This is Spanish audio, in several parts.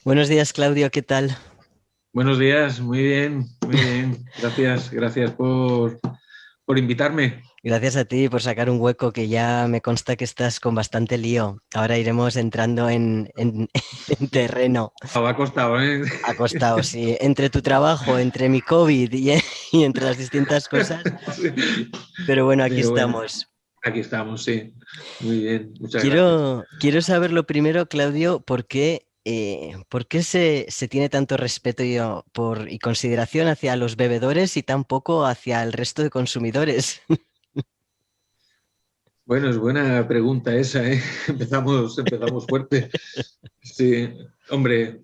Buenos días, Claudio, ¿qué tal? Buenos días, muy bien, muy bien. Gracias, gracias por invitarme. Gracias a ti por sacar un hueco que ya me consta que estás con bastante lío. Ahora iremos entrando en terreno Va costado, ¿eh? acostado, sí, entre tu trabajo, entre mi COVID y entre las distintas cosas. Sí. Pero bueno, aquí Pero bueno, estamos. aquí estamos, sí. Muy bien, muchas gracias. Quiero saber lo primero, Claudio, por qué se tiene tanto respeto y consideración hacia los bebedores y tan poco hacia el resto de consumidores. Bueno, es buena pregunta esa, ¿eh? Empezamos fuerte. Sí, hombre,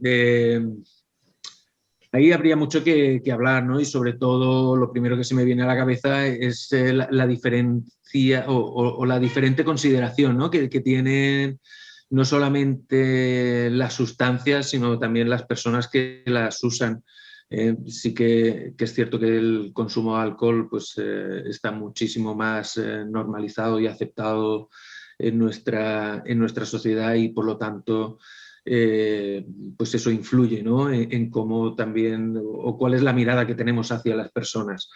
ahí habría mucho que hablar, ¿no? Y sobre todo, lo primero que se me viene a la cabeza es la diferencia o la diferente consideración, ¿no? Que tienen no solamente las sustancias, sino también las personas que las usan. Sí que es cierto que el consumo de alcohol pues, está muchísimo más normalizado y aceptado en nuestra sociedad y por lo tanto eh, pues eso influye, ¿no? En cómo también o cuál es la mirada que tenemos hacia las personas.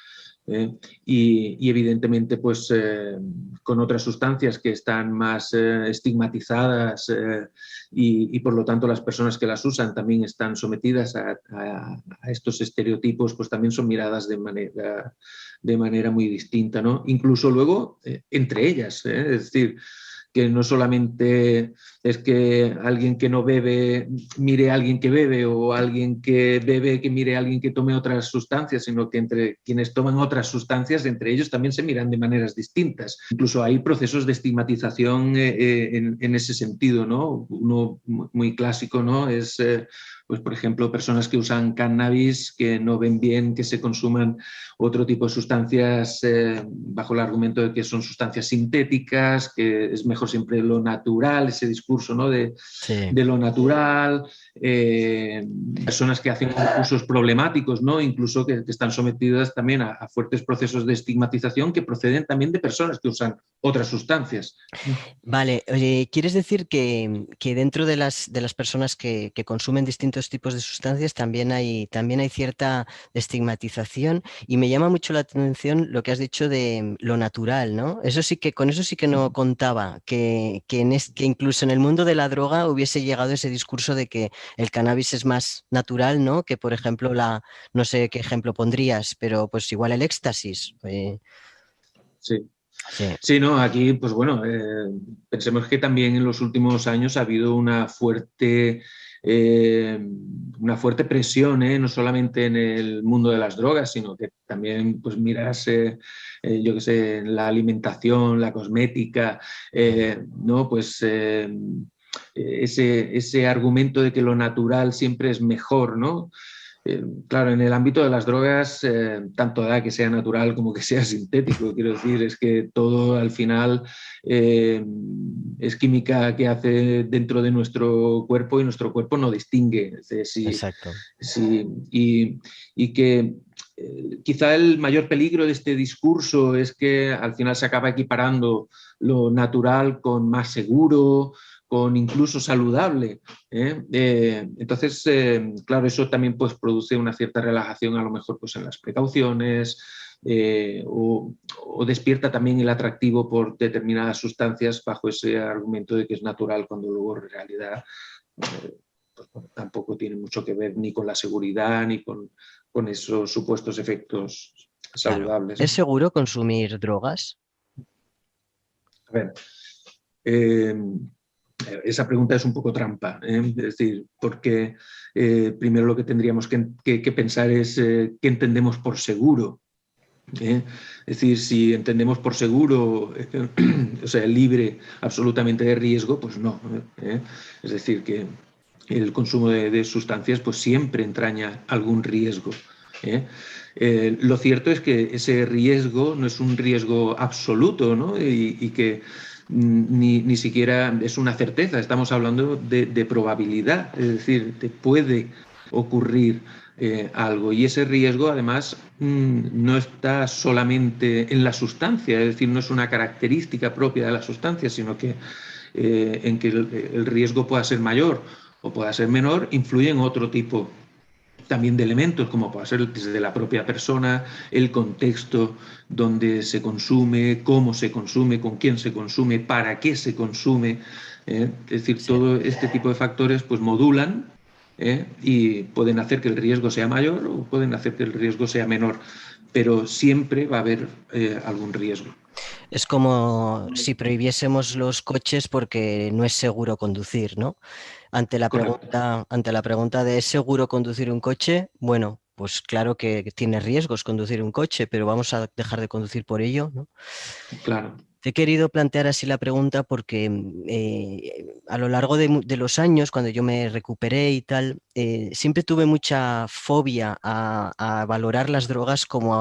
¿Eh? Y, evidentemente pues con otras sustancias que están más estigmatizadas y, por lo tanto las personas que las usan también están sometidas a estos estereotipos, pues también son miradas de manera muy distinta, ¿no? Incluso luego entre ellas, es decir, que no solamente es que alguien que no bebe mire a alguien que bebe o alguien que bebe que mire a alguien que tome otras sustancias, sino que entre quienes toman otras sustancias, entre ellos también se miran de maneras distintas. Incluso hay procesos de estigmatización en ese sentido, ¿no? Uno muy clásico, ¿no? Es, pues, por ejemplo, personas que usan cannabis, que no ven bien que se consuman otro tipo de sustancias bajo el argumento de que son sustancias sintéticas, que es mejor siempre lo natural, ese discurso, ¿no? Sí. de lo natural, personas que hacen usos problemáticos, ¿no? Incluso que están sometidas también a fuertes procesos de estigmatización que proceden también de personas que usan otras sustancias. Vale, oye, ¿quieres decir que dentro de de las personas que consumen distintos tipos de sustancias también hay cierta estigmatización? Y me llama mucho la atención lo que has dicho de lo natural, ¿no? Eso sí que, con eso sí que no contaba, que incluso en el mundo de la droga hubiese llegado ese discurso de que el cannabis es más natural, ¿no? Que por ejemplo no sé qué ejemplo pondrías, pero pues igual el éxtasis. Sí. Sí, Sí, no, aquí, pues bueno, pensemos que también en los últimos años ha habido eh, una fuerte presión, no solamente en el mundo de las drogas, sino que también, pues miras, yo qué sé, la alimentación, la cosmética, ¿no? Pues ese argumento de que lo natural siempre es mejor, ¿no? Claro, en el ámbito de las drogas, tanto da que sea natural como que sea sintético, quiero decir, es que todo al final eh, es química que hace dentro de nuestro cuerpo y nuestro cuerpo no distingue. Es decir, exacto. y que quizá el mayor peligro de este discurso es que al final se acaba equiparando lo natural con más seguro, con incluso saludable. Entonces, claro, eso también pues, produce una cierta relajación a lo mejor pues, en las precauciones o despierta también el atractivo por determinadas sustancias bajo ese argumento de que es natural cuando luego en realidad pues, bueno, tampoco tiene mucho que ver ni con la seguridad ni con esos supuestos efectos Claro. saludables. ¿Es seguro consumir drogas? A ver, eh, esa pregunta es un poco trampa, es decir, porque primero lo que tendríamos que pensar es qué entendemos por seguro. ¿Eh? Es decir, si entendemos por seguro, o sea, libre absolutamente de riesgo, pues no. ¿Eh? Es decir, que el consumo de sustancias pues siempre entraña algún riesgo. ¿Eh? Lo cierto es que ese riesgo no es un riesgo absoluto, ¿no? Y que ni siquiera es una certeza, estamos hablando de probabilidad, es decir, te puede ocurrir algo. Y ese riesgo, además, no está solamente en la sustancia, es decir, no es una característica propia de la sustancia, sino que en que el riesgo pueda ser mayor o pueda ser menor, influyen otro tipo también de elementos, como puede ser desde la propia persona, el contexto donde se consume, cómo se consume, con quién se consume, para qué se consume. Es decir, Sí. todo este tipo de factores pues modulan y pueden hacer que el riesgo sea mayor o pueden hacer que el riesgo sea menor, pero siempre va a haber algún riesgo. Es como si prohibiésemos los coches porque no es seguro conducir, ¿no? Correcto. Ante la pregunta de ¿es seguro conducir un coche? Bueno, pues claro que tiene riesgos conducir un coche, pero vamos a dejar de conducir por ello, ¿no? Claro. Te he querido plantear así la pregunta porque a lo largo de los años, cuando yo me recuperé y tal, siempre tuve mucha fobia a valorar las drogas como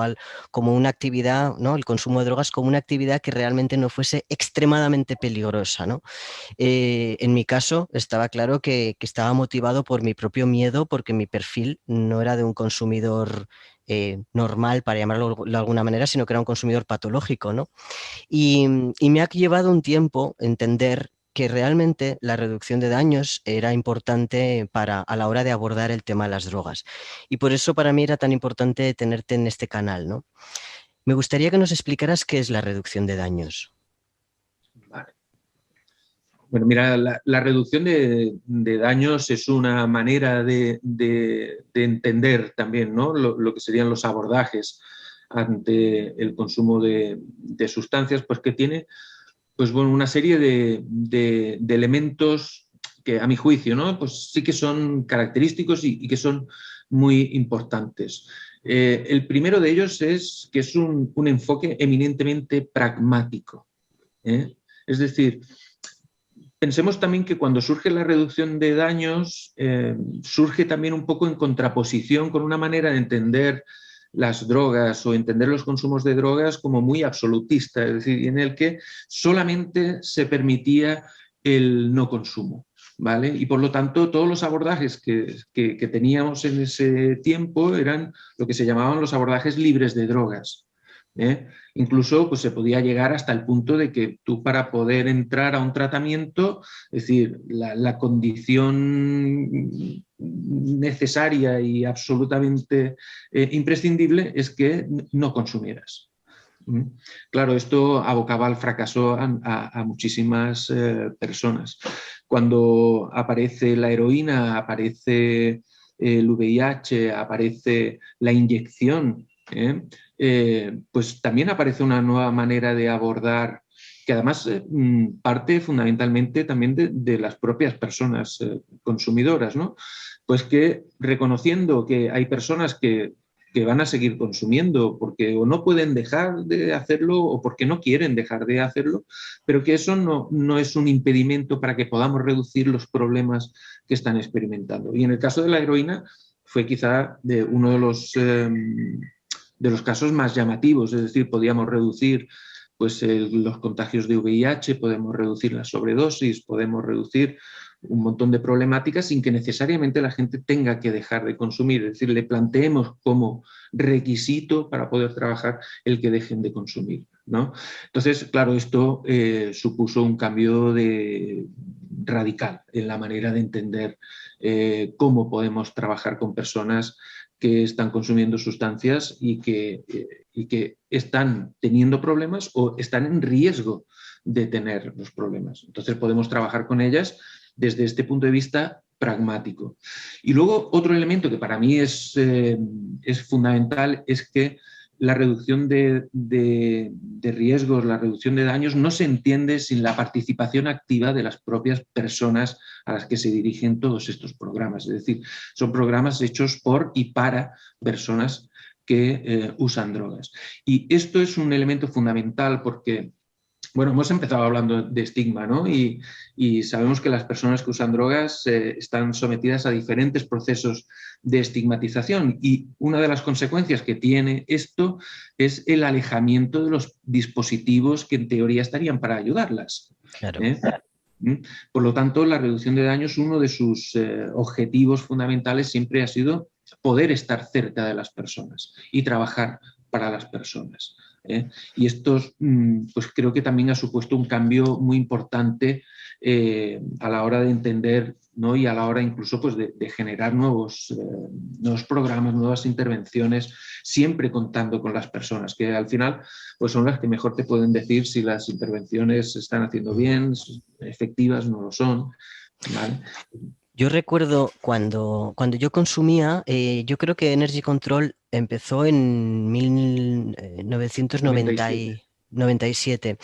una actividad, ¿no? El consumo de drogas como una actividad que realmente no fuese extremadamente peligrosa, ¿no? En mi caso, estaba claro que estaba motivado por mi propio miedo, porque mi perfil no era de un consumidor normal, para llamarlo de alguna manera, sino que era un consumidor patológico, ¿no? Y me ha llevado un tiempo entender que realmente la reducción de daños era importante a la hora de abordar el tema de las drogas. Y por eso para mí era tan importante tenerte en este canal, ¿no? Me gustaría que nos explicaras qué es la reducción de daños. Vale. Bueno, mira, la reducción de daños es una manera de entender también, ¿no? Lo que serían los abordajes ante el consumo de sustancias, pues que tiene pues, bueno, una serie de elementos que a mi juicio, ¿no? Pues sí que son característicos y que son muy importantes. El primero de ellos es que es un enfoque eminentemente pragmático. Es decir, pensemos también que cuando surge la reducción de daños, surge también un poco en contraposición con una manera de entender las drogas o entender los consumos de drogas como muy absolutista, es decir, en el que solamente se permitía el no consumo. ¿Vale? Y por lo tanto, todos los abordajes que teníamos en ese tiempo eran lo que se llamaban los abordajes libres de drogas. Incluso pues, se podía llegar hasta el punto de que tú para poder entrar a un tratamiento, es decir, la condición necesaria y absolutamente imprescindible es que no consumieras. Claro, esto abocaba al fracaso a muchísimas personas. Cuando aparece la heroína, aparece el VIH, aparece la inyección, pues también aparece una nueva manera de abordar que además parte fundamentalmente también de las propias personas consumidoras, ¿no? Pues que reconociendo que hay personas que van a seguir consumiendo porque o no pueden dejar de hacerlo o porque no quieren dejar de hacerlo, pero que eso no es un impedimento para que podamos reducir los problemas que están experimentando. Y en el caso de la heroína fue quizá uno de los casos más llamativos, es decir, podíamos reducir pues, los contagios de VIH, podemos reducir la sobredosis, podemos reducir un montón de problemáticas sin que necesariamente la gente tenga que dejar de consumir, es decir, le planteemos como requisito para poder trabajar el que dejen de consumir, ¿no? Entonces, claro, esto supuso un cambio radical en la manera de entender cómo podemos trabajar con personas que están consumiendo sustancias y que están teniendo problemas o están en riesgo de tener los problemas. Entonces podemos trabajar con ellas desde este punto de vista pragmático. Y luego otro elemento que para mí es fundamental es que la reducción de riesgos, la reducción de daños no se entiende sin la participación activa de las propias personas a las que se dirigen todos estos programas. Es decir, son programas hechos por y para personas que usan drogas. Y esto es un elemento fundamental porque bueno, hemos empezado hablando de estigma, ¿no? Y sabemos que las personas que usan drogas están sometidas a diferentes procesos de estigmatización y una de las consecuencias que tiene esto es el alejamiento de los dispositivos que en teoría estarían para ayudarlas. Claro. ¿eh? Por lo tanto, la reducción de daños, uno de sus objetivos fundamentales siempre ha sido poder estar cerca de las personas y trabajar para las personas. Y esto pues creo que también ha supuesto un cambio muy importante a la hora de entender, ¿no? Y a la hora incluso pues, de generar nuevos programas, nuevas intervenciones, siempre contando con las personas, que al final pues, son las que mejor te pueden decir si las intervenciones se están haciendo bien, efectivas, no lo son. ¿Vale? Yo recuerdo cuando yo consumía, yo creo que Energy Control empezó en 97. 1997.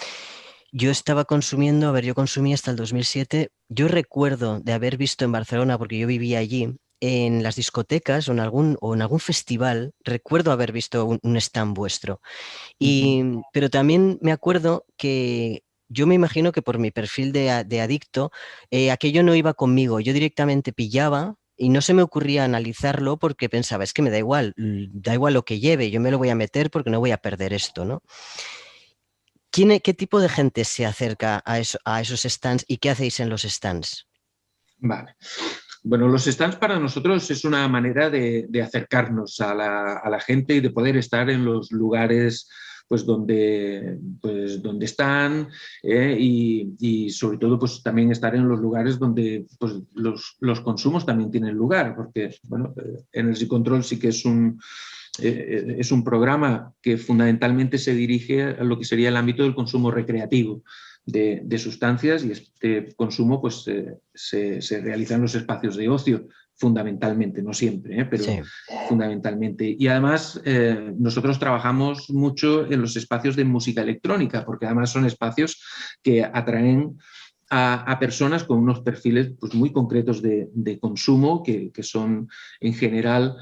Yo estaba consumiendo, a ver, yo consumí hasta el 2007. Yo recuerdo de haber visto en Barcelona, porque yo vivía allí, en las discotecas o en algún festival, recuerdo haber visto un stand vuestro. Pero también me acuerdo que yo me imagino que por mi perfil de adicto, aquello no iba conmigo. Yo directamente pillaba y no se me ocurría analizarlo porque pensaba, es que me da igual, da igual lo que lleve, yo me lo voy a meter porque no voy a perder esto, ¿no? ¿Qué tipo de gente se acerca a esos stands y qué hacéis en los stands? Vale. Bueno, los stands para nosotros es una manera de acercarnos a la gente y de poder estar en los lugares pues donde están y sobre todo pues también estar en los lugares donde pues, los consumos también tienen lugar, porque bueno, Energy Control sí que es un programa que fundamentalmente se dirige a lo que sería el ámbito del consumo recreativo de sustancias, y este consumo pues, se realiza en los espacios de ocio, fundamentalmente, no siempre, pero Sí. fundamentalmente. Y además nosotros trabajamos mucho en los espacios de música electrónica, porque además son espacios que atraen a personas con unos perfiles pues, muy concretos de consumo que son en general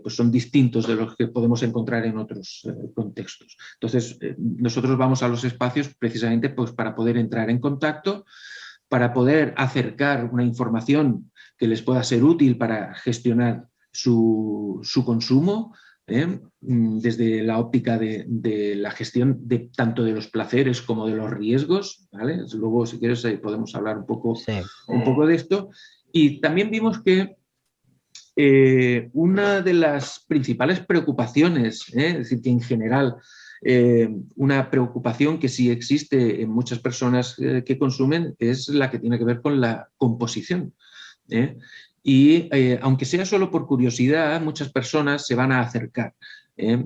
pues son distintos de los que podemos encontrar en otros contextos. Entonces, nosotros vamos a los espacios precisamente pues, para poder entrar en contacto, para poder acercar una información que les pueda ser útil para gestionar su consumo, desde la óptica de la gestión tanto de los placeres como de los riesgos. ¿Vale? Luego, si quieres, podemos hablar un poco de esto. Y también vimos que una de las principales preocupaciones, es decir, que en general una preocupación que sí existe en muchas personas que consumen es la que tiene que ver con la composición. Y aunque sea solo por curiosidad, muchas personas se van a acercar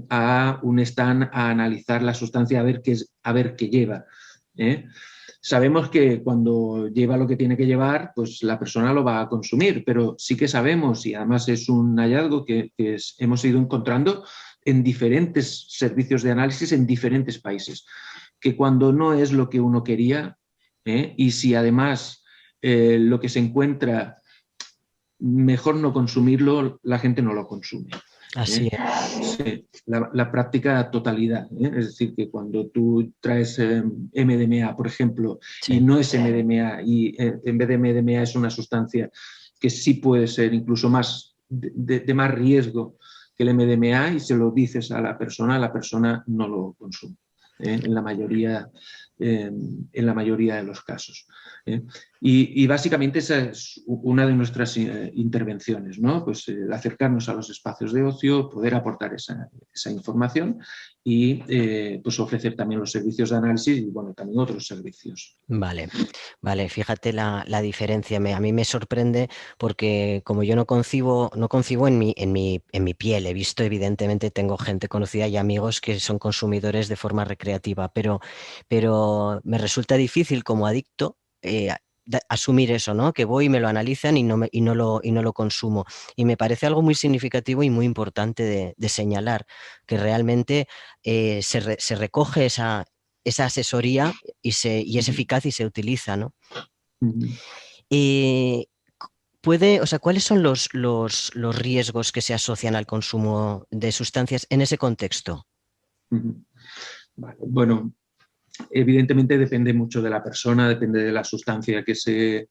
a un stand a analizar la sustancia, a ver qué lleva. Sabemos que cuando lleva lo que tiene que llevar, pues la persona lo va a consumir, pero sí que sabemos, y además es un hallazgo que hemos ido encontrando en diferentes servicios de análisis en diferentes países, que cuando no es lo que uno quería, y si además lo que se encuentra mejor no consumirlo, la gente no lo consume. Así es. Sí, la práctica totalidad. Es decir, que cuando tú traes MDMA, por ejemplo, Sí. y no es MDMA, y en vez de MDMA es una sustancia que sí puede ser incluso más de más riesgo que el MDMA, y se lo dices a la persona no lo consume, en la mayoría de los casos. Y básicamente esa es una de nuestras intervenciones, ¿no? Pues acercarnos a los espacios de ocio, poder aportar esa información y pues ofrecer también los servicios de análisis y bueno, también otros servicios. Vale, vale, fíjate la diferencia. A mí me sorprende porque como yo no concibo en mi piel. He visto, evidentemente, tengo gente conocida y amigos que son consumidores de forma recreativa, pero me resulta difícil como adicto asumir eso, ¿no? Que voy y me lo analizan y no lo consumo. Y me parece algo muy significativo y muy importante de señalar, que realmente se recoge esa asesoría y es eficaz y se utiliza, ¿no? Eh, o sea, ¿cuáles son los riesgos que se asocian al consumo de sustancias en ese contexto? Vale. Bueno, evidentemente depende mucho de la persona, depende de la sustancia que se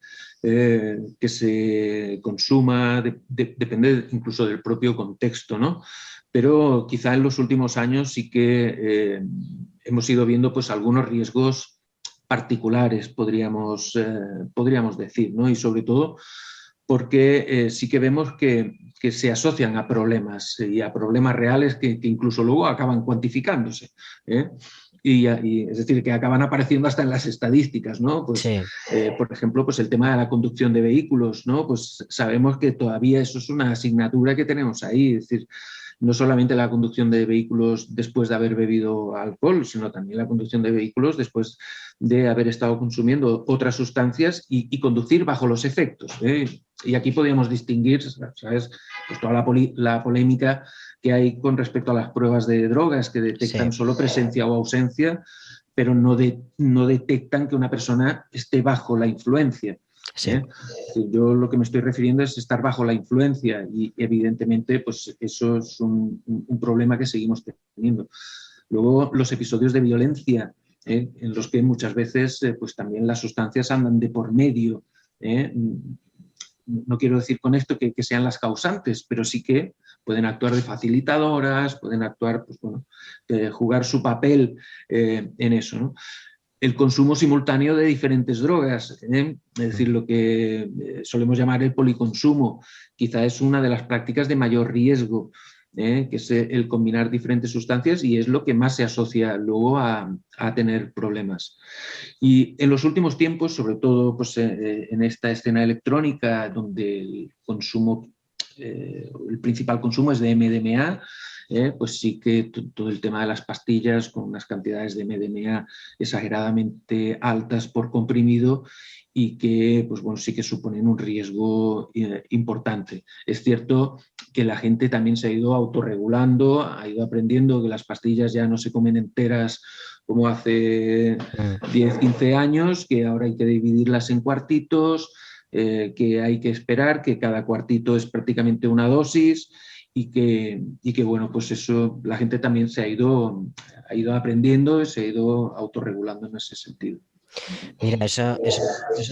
consuma, depende incluso del propio contexto, ¿no? Pero quizá en los últimos años sí que hemos ido viendo pues, algunos riesgos particulares, podríamos decir, ¿no? Y sobre todo porque sí que vemos que se asocian a problemas y a problemas reales que incluso luego acaban cuantificándose. y es decir, que acaban apareciendo hasta en las estadísticas, ¿no? Pues, Sí. por ejemplo, pues el tema de la conducción de vehículos, ¿no? Pues sabemos que todavía eso es una asignatura que tenemos ahí, es decir, no solamente la conducción de vehículos después de haber bebido alcohol, sino también la conducción de vehículos después de haber estado consumiendo otras sustancias y conducir bajo los efectos, ¿eh? Y aquí podríamos distinguir, ¿sabes? Pues toda la polémica que hay con respecto a las pruebas de drogas que detectan solo presencia o ausencia, pero no detectan que una persona esté bajo la influencia. Sí. ¿Eh? Yo lo que me estoy refiriendo es estar bajo la influencia y evidentemente pues eso es un problema que seguimos teniendo. Luego los episodios de violencia, en los que muchas veces pues también las sustancias andan de por medio. No quiero decir con esto que sean las causantes, pero sí que pueden actuar de facilitadoras, pueden actuar, pues bueno, jugar su papel en eso, ¿no? El consumo simultáneo de diferentes drogas, es decir, lo que solemos llamar el policonsumo, quizá es una de las prácticas de mayor riesgo, que es el combinar diferentes sustancias y es lo que más se asocia luego a tener problemas. Y en los últimos tiempos, sobre todo pues, en esta escena electrónica donde el consumo, el principal consumo es de MDMA, pues sí que todo el tema de las pastillas con unas cantidades de MDMA exageradamente altas por comprimido y que pues bueno, sí que suponen un riesgo importante. Es cierto que la gente también se ha ido autorregulando, ha ido aprendiendo que las pastillas ya no se comen enteras como hace 10, 15 años, que ahora hay que dividirlas en cuartitos, que hay que esperar, que cada cuartito es prácticamente una dosis y que bueno, pues eso la gente también ha ido aprendiendo, se ha ido autorregulando en ese sentido. Mira, eso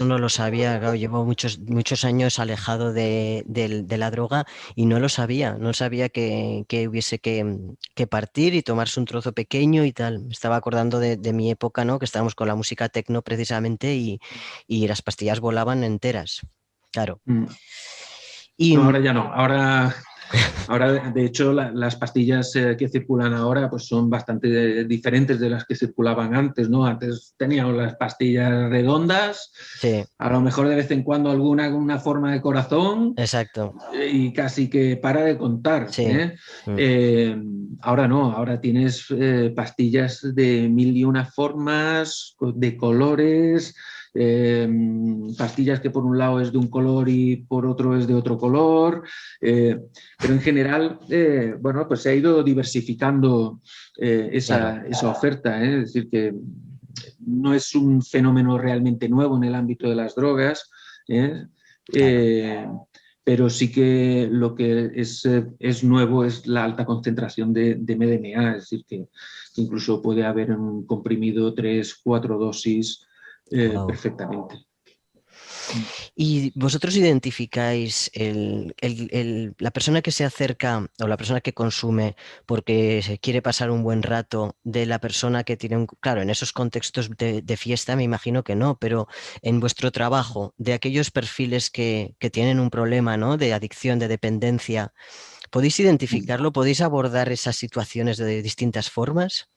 no lo sabía. Claro, llevo muchos años alejado de la droga y no sabía que hubiese que partir y tomarse un trozo pequeño y tal. Me estaba acordando de mi época, ¿no? Que estábamos con la música tecno precisamente y las pastillas volaban enteras. Claro. Y No, ahora ya no. Ahora de hecho, las pastillas que circulan ahora pues son bastante diferentes de las que circulaban antes, ¿no? Antes teníamos las pastillas redondas, sí, a lo mejor de vez en cuando alguna con una forma de corazón exacto. y casi que para de contar. Sí. Ahora no, ahora tienes pastillas de mil y una formas, de colores, pastillas que por un lado es de un color y por otro es de otro color, pero en general, bueno, pues se ha ido diversificando esa oferta, es decir, que no es un fenómeno realmente nuevo en el ámbito de las drogas, pero sí que lo que es nuevo es la alta concentración de MDMA, es decir, que incluso puede haber un comprimido 3, 4 dosis Wow. perfectamente. ¿Y vosotros identificáis la persona que se acerca o la persona que consume porque se quiere pasar un buen rato de la persona que tiene claro, en esos contextos de fiesta me imagino que no, pero en vuestro trabajo, de aquellos perfiles que tienen un problema, ¿no? De adicción, de dependencia, ¿podéis identificarlo? ¿Podéis abordar esas situaciones de distintas formas?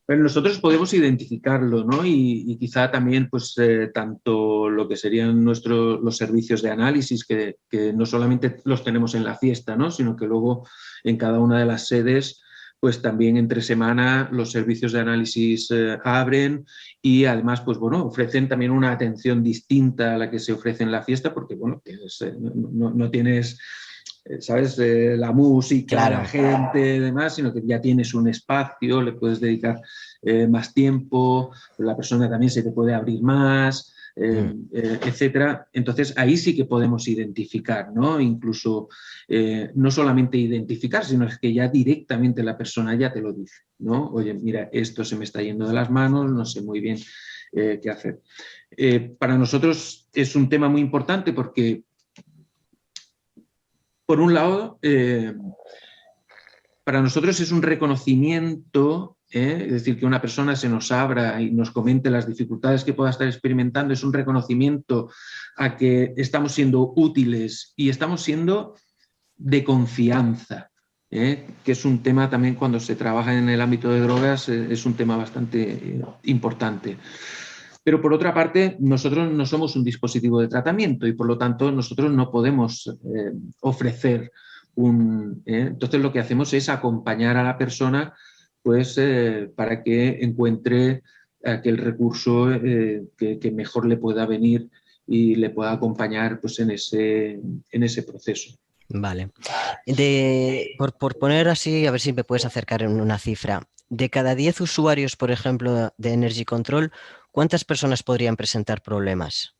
Pero nosotros podemos identificarlo, ¿no? Y quizá también, pues, tanto lo que serían los servicios de análisis, que no solamente los tenemos en la fiesta, ¿no? Sino que luego en cada una de las sedes, pues también entre semana los servicios de análisis abren y además, pues bueno, ofrecen también una atención distinta a la que se ofrece en la fiesta, porque, bueno, no tienes ¿sabes? La música, la Claro. gente, demás, sino que ya tienes un espacio, le puedes dedicar más tiempo, la persona también se te puede abrir más, etcétera. Entonces ahí sí que podemos identificar, ¿no? Incluso no solamente identificar, sino es que ya directamente la persona ya te lo dice, ¿no? Oye, mira, esto se me está yendo de las manos, no sé muy bien qué hacer. Para nosotros es un tema muy importante porque por un lado, para nosotros es un reconocimiento, es decir, que una persona se nos abra y nos comente las dificultades que pueda estar experimentando, es un reconocimiento a que estamos siendo útiles y estamos siendo de confianza. que es un tema también cuando se trabaja en el ámbito de drogas, es un tema bastante importante. Pero por otra parte, nosotros no somos un dispositivo de tratamiento y por lo tanto nosotros no podemos ofrecer entonces lo que hacemos es acompañar a la persona pues, para que encuentre aquel recurso que mejor le pueda venir y le pueda acompañar pues, en ese proceso. Vale. Por poner así, a ver si me puedes acercar en una cifra. De cada 10 usuarios, por ejemplo, de Energy Control, ¿cuántas personas podrían presentar problemas?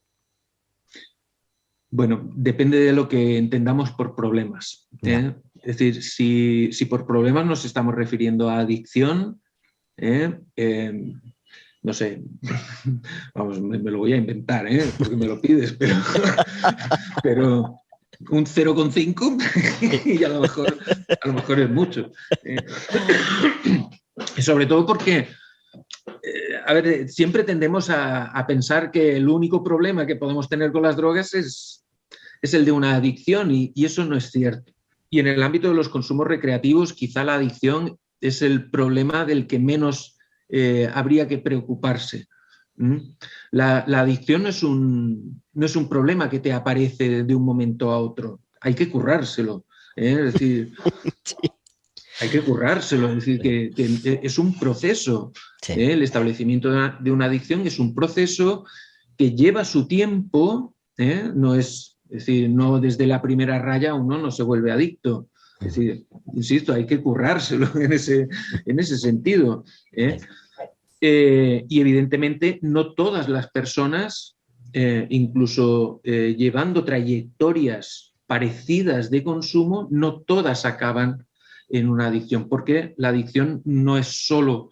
Bueno, depende de lo que entendamos por problemas. Es decir, si por problemas nos estamos refiriendo a adicción, no sé, vamos, me lo voy a inventar, porque me lo pides, pero un 0,5 y a lo mejor es mucho. Sobre todo porque, a ver, siempre tendemos a pensar que el único problema que podemos tener con las drogas es el de una adicción y eso no es cierto. Y en el ámbito de los consumos recreativos, quizá la adicción es el problema del que menos habría que preocuparse. La adicción no es un problema que te aparece de un momento a otro. Hay que currárselo. Es decir, sí. Hay que currárselo. Es decir, que es un proceso. Sí. El establecimiento de una adicción es un proceso que lleva su tiempo. No es decir, no desde la primera raya uno no se vuelve adicto. Es decir, insisto, hay que currárselo en ese sentido. Y evidentemente no todas las personas, incluso llevando trayectorias parecidas de consumo, no todas acaban en una adicción, porque la adicción no es solo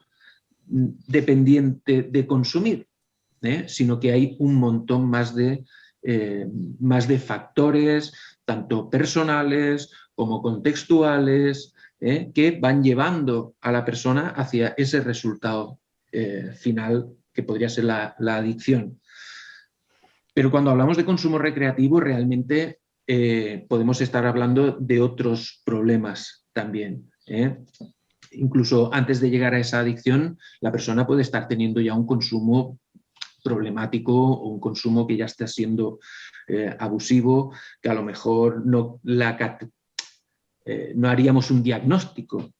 dependiente de consumir, sino que hay un montón más de factores, tanto personales como contextuales, que van llevando a la persona hacia ese resultado final que podría ser la adicción. Pero cuando hablamos de consumo recreativo, realmente podemos estar hablando de otros problemas también. Incluso antes de llegar a esa adicción, la persona puede estar teniendo ya un consumo problemático o un consumo que ya está siendo abusivo, que a lo mejor no haríamos un diagnóstico,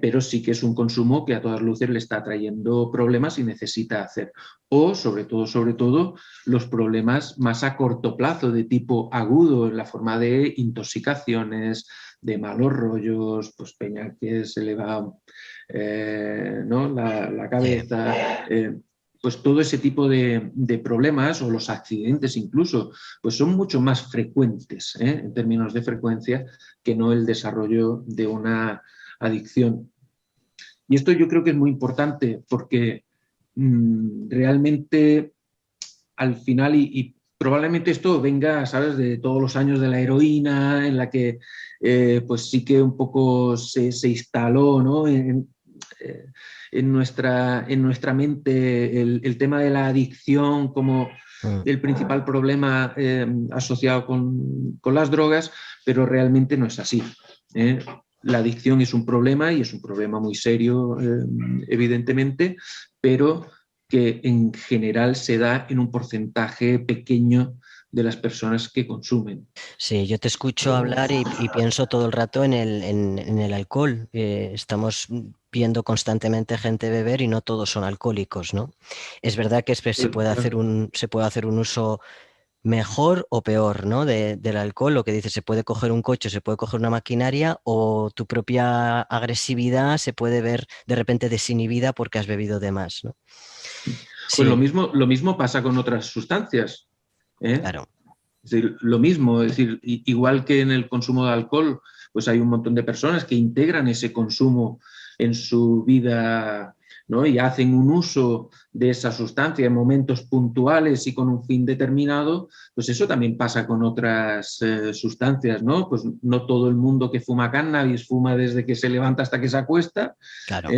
pero sí que es un consumo que a todas luces le está trayendo problemas y necesita hacer. O, sobre todo, los problemas más a corto plazo, de tipo agudo, en la forma de intoxicaciones, de malos rollos, pues peña que se le va la cabeza... pues todo ese tipo de problemas, o los accidentes incluso, pues son mucho más frecuentes en términos de frecuencia que no el desarrollo de una adicción. Y esto yo creo que es muy importante porque realmente al final, y probablemente esto venga, ¿sabes?, de todos los años de la heroína, en la que pues sí que un poco se instaló, ¿no?, en nuestra mente el tema de la adicción como el principal problema asociado con las drogas, pero realmente no es así. La adicción es un problema y es un problema muy serio, evidentemente, pero que en general se da en un porcentaje pequeño de las personas que consumen. Sí, yo te escucho hablar y pienso todo el rato en el alcohol. Estamos viendo constantemente gente beber y no todos son alcohólicos, ¿no? Es verdad que se puede hacer un uso mejor o peor, ¿no?, del alcohol. Lo que dices, se puede coger un coche, se puede coger una maquinaria, o tu propia agresividad se puede ver de repente desinhibida porque has bebido de más, ¿no? Pues sí. Lo mismo pasa con otras sustancias. Claro. Es decir, lo mismo, es decir, igual que en el consumo de alcohol, pues hay un montón de personas que integran ese consumo en su vida, ¿no?, y hacen un uso de esa sustancia en momentos puntuales y con un fin determinado. Pues eso también pasa con otras sustancias, ¿no? Pues no todo el mundo que fuma cannabis fuma desde que se levanta hasta que se acuesta, claro.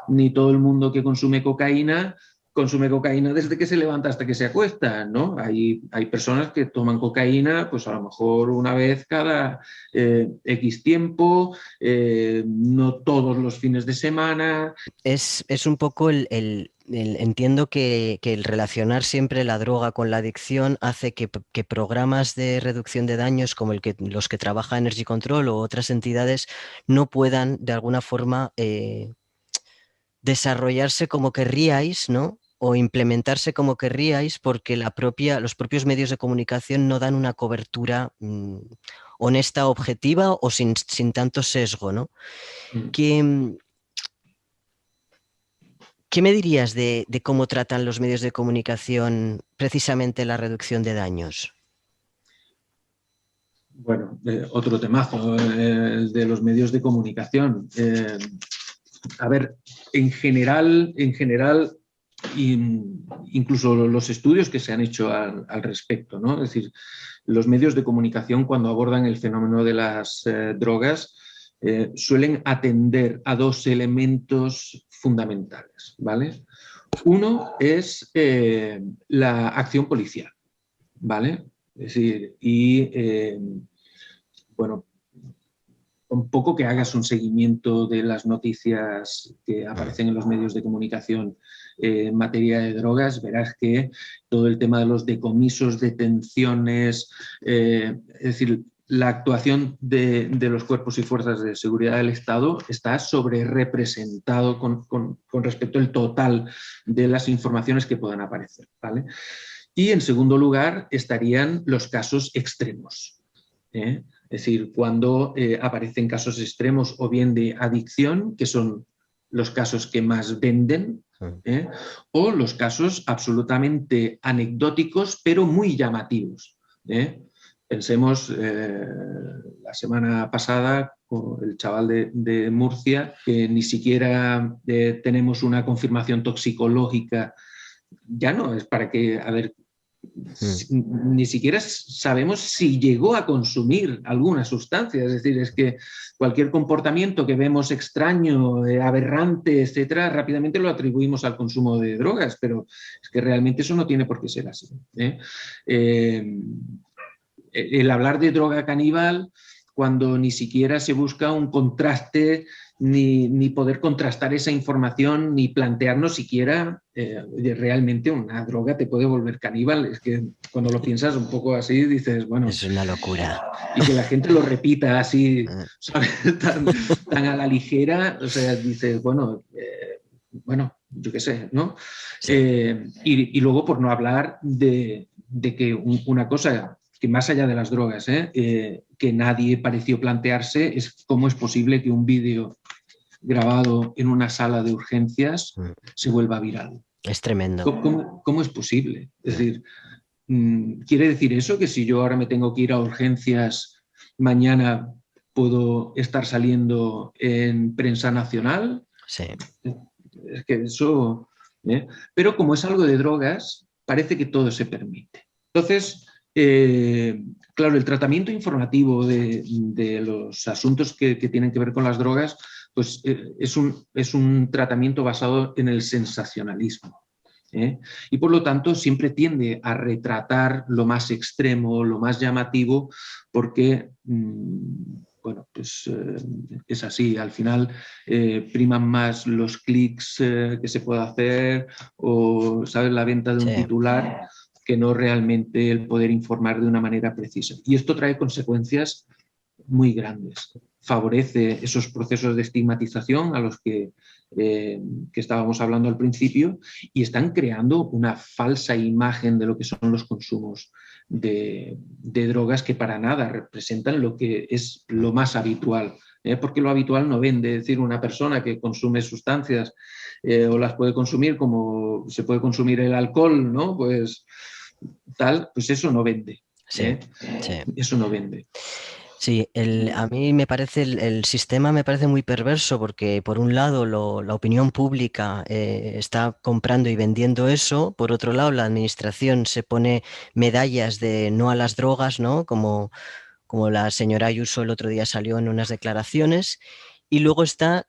Ni todo el mundo que consume cocaína consume cocaína desde que se levanta hasta que se acuesta, ¿no? Hay personas que toman cocaína, pues a lo mejor una vez cada X tiempo, no todos los fines de semana. Es un poco entiendo que el relacionar siempre la droga con la adicción hace que programas de reducción de daños como los que trabaja Energy Control o otras entidades no puedan de alguna forma desarrollarse como querríais, ¿no? O implementarse como querríais porque los propios medios de comunicación no dan una cobertura honesta, objetiva o sin tanto sesgo, ¿no? ¿Qué, qué me dirías de cómo tratan los medios de comunicación precisamente la reducción de daños? Bueno, otro temazo, el de los medios de comunicación. A ver, en general, incluso los estudios que se han hecho al respecto, ¿no? Es decir, los medios de comunicación cuando abordan el fenómeno de las drogas suelen atender a dos elementos fundamentales, ¿vale? Uno es la acción policial, ¿vale? Es decir, bueno, un poco que hagas un seguimiento de las noticias que aparecen en los medios de comunicación en materia de drogas, verás que todo el tema de los decomisos, detenciones, es decir, la actuación de los cuerpos y fuerzas de seguridad del Estado está sobre representado con respecto al total de las informaciones que puedan aparecer, ¿vale? Y en segundo lugar estarían los casos extremos, ¿eh? Es decir, cuando aparecen casos extremos o bien de adicción, que son los casos que más venden, o los casos absolutamente anecdóticos, pero muy llamativos. Pensemos la semana pasada con el chaval de Murcia, que ni siquiera tenemos una confirmación toxicológica, ya no es para que, a ver, ni siquiera sabemos si llegó a consumir alguna sustancia, es decir, es que cualquier comportamiento que vemos extraño, aberrante, etcétera, rápidamente lo atribuimos al consumo de drogas, pero es que realmente eso no tiene por qué ser así. El hablar de droga caníbal cuando ni siquiera se busca un contraste ni poder contrastar esa información, ni plantearnos siquiera realmente una droga te puede volver caníbal. Es que cuando lo piensas un poco así, dices, bueno... Es una locura. Y que la gente lo repita así, ¿sabes? Tan a la ligera, o sea, dices, bueno, yo qué sé, ¿no? Sí. Y luego, por no hablar de que una cosa que más allá de las drogas, que nadie pareció plantearse, es cómo es posible que un vídeo grabado en una sala de urgencias se vuelva viral. Es tremendo. ¿Cómo es posible? Es decir, ¿quiere decir eso que si yo ahora me tengo que ir a urgencias, mañana puedo estar saliendo en prensa nacional? Sí. Es que eso... Pero como es algo de drogas, parece que todo se permite. Entonces... claro, el tratamiento informativo de los asuntos que tienen que ver con las drogas, pues es un tratamiento basado en el sensacionalismo. Y por lo tanto siempre tiende a retratar lo más extremo, lo más llamativo, porque, bueno, pues es así. Al final priman más los clics que se puede hacer o, ¿sabes?, la venta de un titular, que no realmente el poder informar de una manera precisa. Y esto trae consecuencias muy grandes. Favorece esos procesos de estigmatización a los que estábamos hablando al principio y están creando una falsa imagen de lo que son los consumos de drogas que para nada representan lo que es lo más habitual. Porque lo habitual no vende. Es decir, una persona que consume sustancias o las puede consumir como se puede consumir el alcohol, ¿no? Pues eso no vende. Sí. Eso no vende. Sí, a mí me parece el sistema me parece muy perverso porque por un lado la opinión pública está comprando y vendiendo eso, por otro lado la administración se pone medallas de no a las drogas, ¿no? Como la señora Ayuso el otro día salió en unas declaraciones, y luego está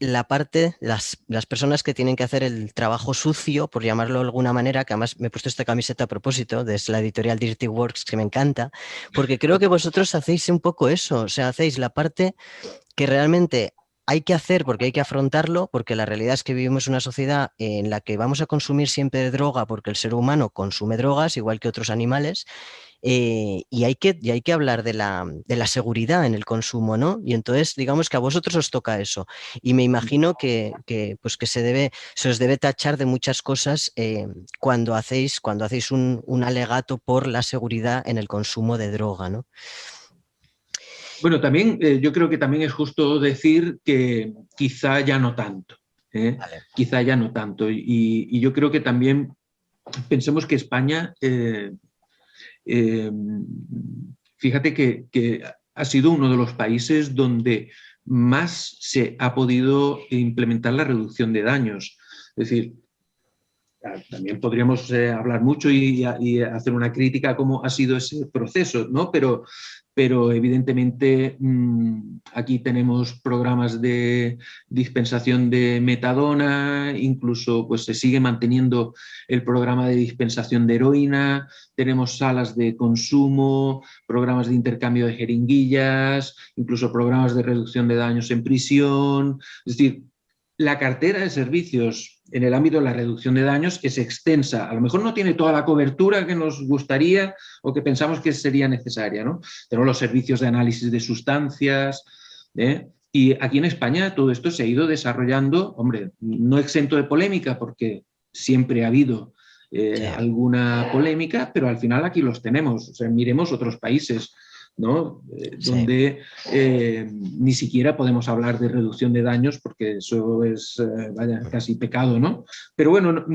la parte, las personas que tienen que hacer el trabajo sucio, por llamarlo de alguna manera, que además me he puesto esta camiseta a propósito, de la editorial Dirty Works, que me encanta, porque creo que vosotros hacéis un poco eso, o sea, hacéis la parte que realmente hay que hacer porque hay que afrontarlo, porque la realidad es que vivimos en una sociedad en la que vamos a consumir siempre droga porque el ser humano consume drogas, igual que otros animales, y hay que hablar de la seguridad en el consumo, ¿no? Y entonces, digamos que a vosotros os toca eso. Y me imagino pues que se os debe tachar de muchas cosas cuando hacéis un alegato por la seguridad en el consumo de droga, ¿no? Bueno, también yo creo que también es justo decir que quizá ya no tanto, ¿eh? Vale. Quizá ya no tanto. Y yo creo que también pensemos que España, eh, fíjate que ha sido uno de los países donde más se ha podido implementar la reducción de daños. Es decir, también podríamos hablar mucho y hacer una crítica a cómo ha sido ese proceso, ¿no? Pero evidentemente aquí tenemos programas de dispensación de metadona, incluso pues se sigue manteniendo el programa de dispensación de heroína, tenemos salas de consumo, programas de intercambio de jeringuillas, incluso programas de reducción de daños en prisión. Es decir, la cartera de servicios en el ámbito de la reducción de daños es extensa. A lo mejor no tiene toda la cobertura que nos gustaría o que pensamos que sería necesaria, ¿no? Tenemos los servicios de análisis de sustancias, ¿eh? Y aquí en España todo esto se ha ido desarrollando, hombre, no exento de polémica porque siempre ha habido Sí, alguna polémica, pero al final aquí los tenemos. O sea, miremos otros países, ¿no? sí. Donde ni siquiera podemos hablar de reducción de daños porque eso es vaya, casi pecado, ¿no? Pero bueno,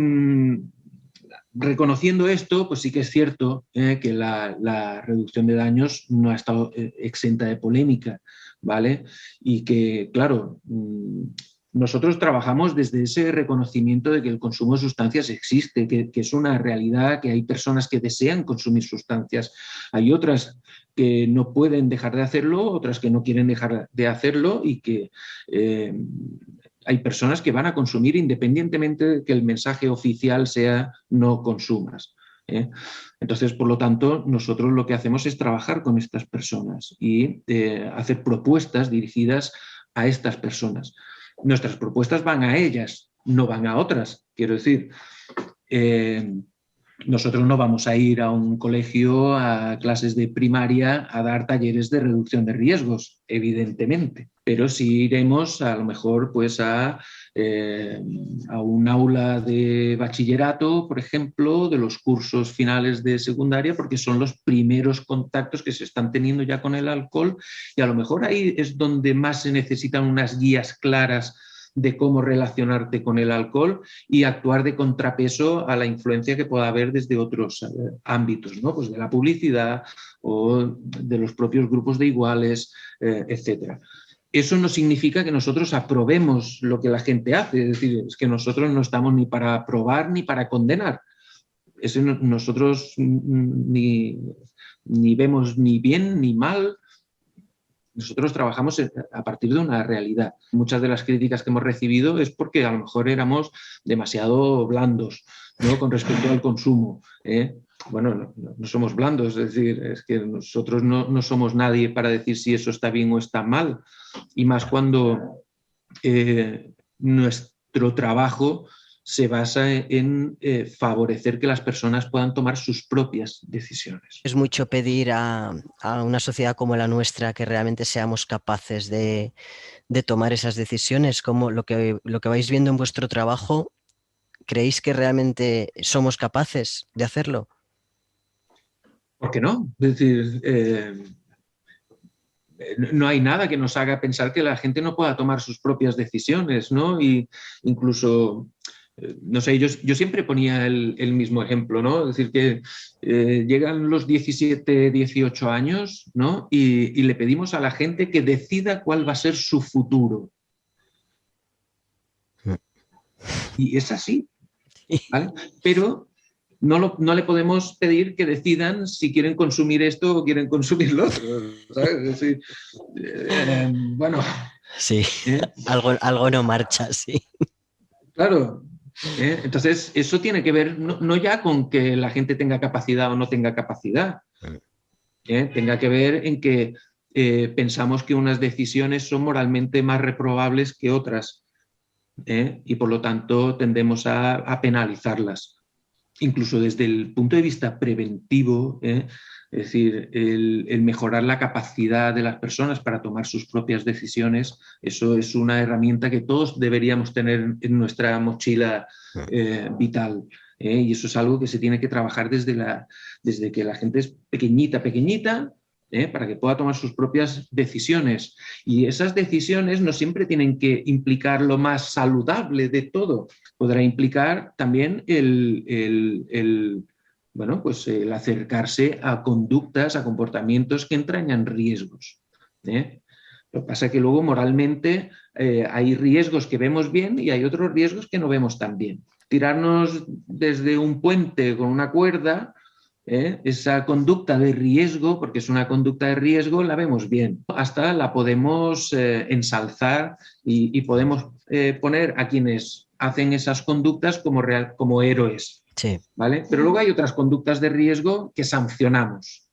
reconociendo esto, pues sí que es cierto que la reducción de daños no ha estado exenta de polémica, ¿vale? Y que, claro, nosotros trabajamos desde ese reconocimiento de que el consumo de sustancias existe, que es una realidad, que hay personas que desean consumir sustancias, hay otras que no pueden dejar de hacerlo, otras que no quieren dejar de hacerlo y que hay personas que van a consumir independientemente de que el mensaje oficial sea no consumas. Entonces, por lo tanto, nosotros lo que hacemos es trabajar con estas personas y hacer propuestas dirigidas a estas personas. Nuestras propuestas van a ellas, no van a otras. Quiero decir, nosotros no vamos a ir a un colegio, a clases de primaria, a dar talleres de reducción de riesgos, evidentemente, pero sí iremos a lo mejor pues a un aula de bachillerato, por ejemplo, de los cursos finales de secundaria, porque son los primeros contactos que se están teniendo ya con el alcohol y a lo mejor ahí es donde más se necesitan unas guías claras de cómo relacionarte con el alcohol y actuar de contrapeso a la influencia que pueda haber desde otros ámbitos, ¿no? Pues de la publicidad o de los propios grupos de iguales, etcétera. Eso no significa que nosotros aprobemos lo que la gente hace, es decir, es que nosotros no estamos ni para aprobar ni para condenar. Eso nosotros ni vemos ni bien ni mal. Nosotros trabajamos a partir de una realidad. Muchas de las críticas que hemos recibido es porque a lo mejor éramos demasiado blandos, ¿no? Con respecto al consumo. Bueno, no somos blandos, es decir, es que nosotros no somos nadie para decir si eso está bien o está mal. Y más cuando nuestro trabajo se basa en favorecer que las personas puedan tomar sus propias decisiones. Es mucho pedir a una sociedad como la nuestra que realmente seamos capaces de tomar esas decisiones, como lo que vais viendo en vuestro trabajo, ¿creéis que realmente somos capaces de hacerlo? ¿Por qué no? Es decir, no hay nada que nos haga pensar que la gente no pueda tomar sus propias decisiones, ¿no? Y incluso, no sé, yo siempre ponía el mismo ejemplo, ¿no? Es decir, que llegan los 17, 18 años, ¿no? Y le pedimos a la gente que decida cuál va a ser su futuro. Y es así, ¿vale? Pero no le podemos pedir que decidan si quieren consumir esto o quieren consumir lo otro, ¿sabes? Es decir, bueno, Sí, algo no marcha, sí. Claro. Entonces, eso tiene que ver no ya con que la gente tenga capacidad o no tenga capacidad, tenga que ver en que pensamos que unas decisiones son moralmente más reprobables que otras, y por lo tanto tendemos a penalizarlas. Incluso desde el punto de vista preventivo, es decir, el mejorar la capacidad de las personas para tomar sus propias decisiones, eso es una herramienta que todos deberíamos tener en nuestra mochila vital. Y eso es algo que se tiene que trabajar desde que la gente es pequeñita, para que pueda tomar sus propias decisiones. Y esas decisiones no siempre tienen que implicar lo más saludable de todo. Podrá implicar también bueno, pues el acercarse a conductas, a comportamientos que entrañan riesgos. Lo que pasa es que luego moralmente hay riesgos que vemos bien y hay otros riesgos que no vemos tan bien. Tirarnos desde un puente con una cuerda, esa conducta de riesgo, porque es una conducta de riesgo, la vemos bien. Hasta la podemos ensalzar y podemos poner a quienes hacen esas conductas como héroes. Sí. ¿Vale? Pero luego hay otras conductas de riesgo que sancionamos.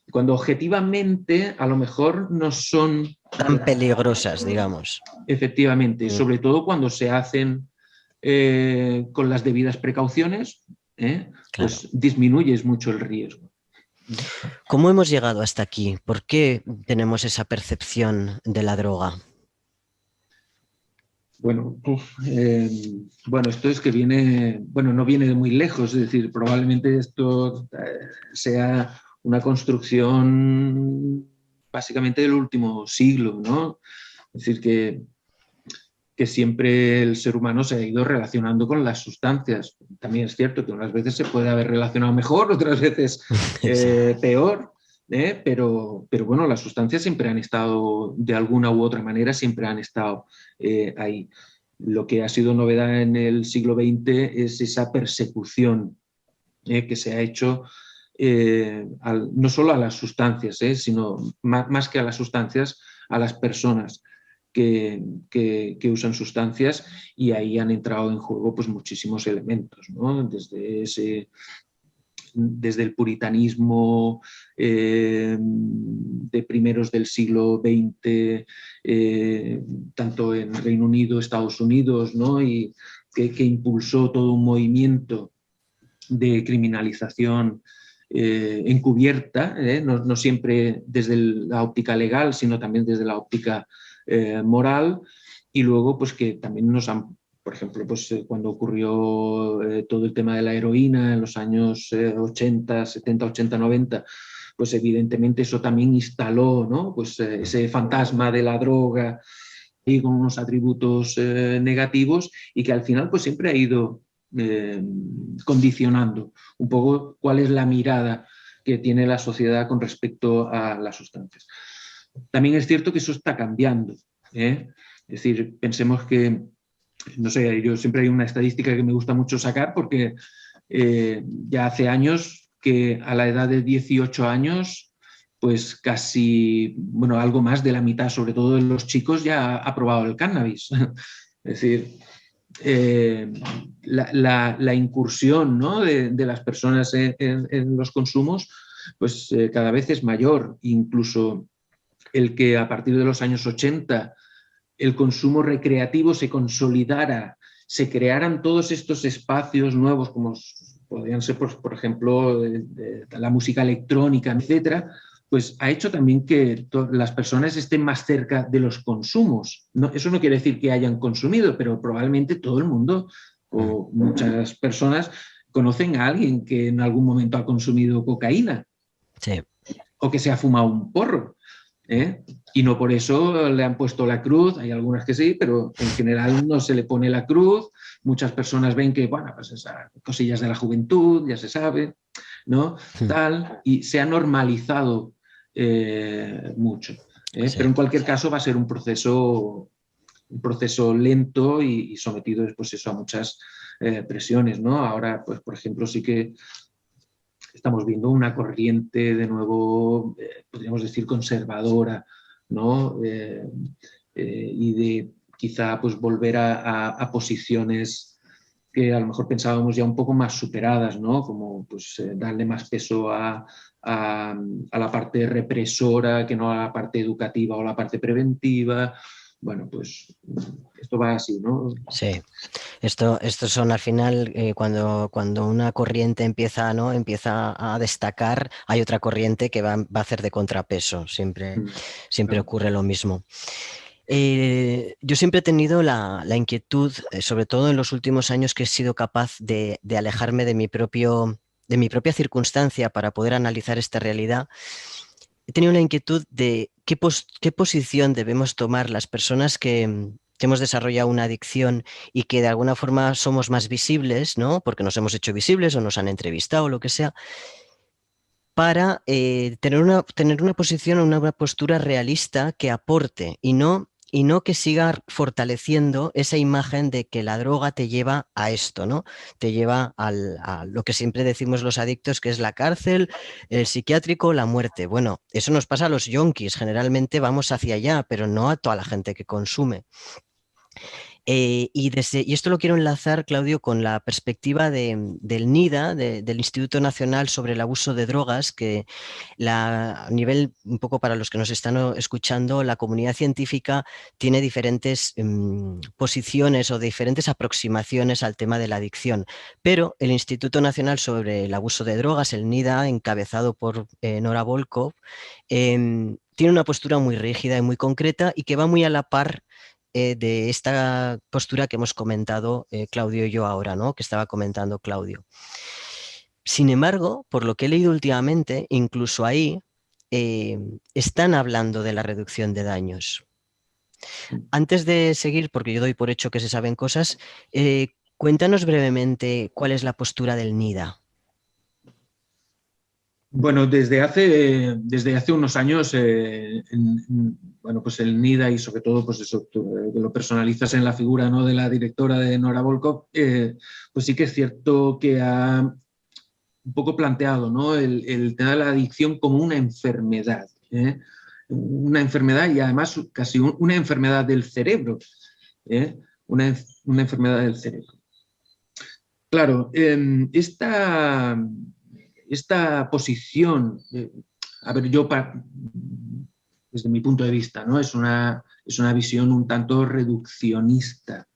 Cuando objetivamente a lo mejor no son tan peligrosas, digamos. Efectivamente, sobre todo cuando se hacen con las debidas precauciones, pues disminuyes mucho el riesgo. ¿Cómo hemos llegado hasta aquí? ¿Por qué tenemos esa percepción de la droga? Bueno, esto es que no viene de muy lejos, es decir, probablemente esto sea una construcción básicamente del último siglo, ¿no? Es decir, que siempre el ser humano se ha ido relacionando con las sustancias. También es cierto que unas veces se puede haber relacionado mejor, otras veces peor, pero bueno, las sustancias siempre han estado, de alguna u otra manera, siempre han estado ahí. Lo que ha sido novedad en el siglo XX es esa persecución que se ha hecho no solo a las sustancias, sino más que a las sustancias, a las personas que usan sustancias, y ahí han entrado en juego pues muchísimos elementos, ¿no? Desde el puritanismo de primeros del siglo XX, tanto en Reino Unido, Estados Unidos, ¿no? Y que impulsó todo un movimiento de criminalización encubierta, no siempre desde la óptica legal, sino también desde la óptica moral, y luego pues que también nos han, por ejemplo, pues cuando ocurrió todo el tema de la heroína en los años 80, 70, 80, 90, pues evidentemente eso también instaló, ¿no? Pues ese fantasma de la droga y con unos atributos negativos, y que al final pues siempre ha ido condicionando un poco cuál es la mirada que tiene la sociedad con respecto a las sustancias. También es cierto que eso está cambiando. Es decir, pensemos que, no sé, yo siempre hay una estadística que me gusta mucho sacar, porque ya hace años que a la edad de 18 años, pues casi, bueno, algo más de la mitad, sobre todo de los chicos, ya ha probado el cannabis. Es decir, la incursión, ¿no? de las personas en los consumos, pues cada vez es mayor. Incluso el que a partir de los años 80 el consumo recreativo se consolidara, se crearan todos estos espacios nuevos, como podrían ser, por ejemplo, de la música electrónica, etcétera, pues ha hecho también que las personas estén más cerca de los consumos. Eso no quiere decir que hayan consumido, pero probablemente todo el mundo o muchas personas conocen a alguien que en algún momento ha consumido cocaína, sí, o que se ha fumado un porro. Y no por eso le han puesto la cruz. Hay algunas que sí, pero en general no se le pone la cruz. Muchas personas ven que, bueno, pues esas cosillas de la juventud, ya se sabe, ¿no? Tal, y se ha normalizado mucho. Sí. Pero en cualquier caso va a ser un proceso lento y sometido después eso a muchas presiones, ¿no? Ahora, pues, por ejemplo, sí que estamos viendo una corriente de nuevo, podríamos decir, conservadora, ¿no? Y de quizá pues volver a posiciones que a lo mejor pensábamos ya un poco más superadas, ¿no? Como pues darle más peso a la parte represora que no a la parte educativa o a la parte preventiva. Bueno, pues esto va así, ¿no? Sí, estos son al final, cuando una corriente empieza, ¿no? Empieza a destacar, hay otra corriente que va a hacer de contrapeso. Siempre Claro. ocurre lo mismo. Yo siempre he tenido la inquietud, sobre todo en los últimos años, que he sido capaz de alejarme de mi propia circunstancia para poder analizar esta realidad. He tenido la inquietud de qué posición debemos tomar las personas que hemos desarrollado una adicción y que de alguna forma somos más visibles, ¿no? Porque nos hemos hecho visibles o nos han entrevistado o lo que sea, para tener una posición o una postura realista que aporte y no que siga fortaleciendo esa imagen de que la droga te lleva a esto, ¿no? Te lleva a lo que siempre decimos los adictos, que es la cárcel, el psiquiátrico, la muerte. Bueno, eso nos pasa a los yonkis, generalmente vamos hacia allá, pero no a toda la gente que consume. Y esto lo quiero enlazar, Claudio, con la perspectiva del NIDA, del Instituto Nacional sobre el Abuso de Drogas, que a nivel, un poco para los que nos están escuchando, la comunidad científica tiene diferentes posiciones o diferentes aproximaciones al tema de la adicción. Pero el Instituto Nacional sobre el Abuso de Drogas, el NIDA, encabezado por Nora Volkow, tiene una postura muy rígida y muy concreta y que va muy a la par de esta postura que hemos comentado Claudio y yo ahora, ¿no? Que estaba comentando Claudio. Sin embargo, por lo que he leído últimamente, incluso ahí están hablando de la reducción de daños. Antes de seguir, porque yo doy por hecho que se saben cosas, cuéntanos brevemente cuál es la postura del NIDA. Bueno, desde hace unos años, bueno, pues el NIDA y sobre todo, pues eso, que lo personalizas en la figura, ¿no?, de la directora de Nora Volkow, pues sí que es cierto que ha un poco planteado, ¿no?, el tema de la adicción como una enfermedad, ¿eh? Una enfermedad y además casi una enfermedad del cerebro, ¿eh? Una enfermedad del cerebro. Claro, esta posición, a ver, desde mi punto de vista, ¿no?, es una visión un tanto reduccionista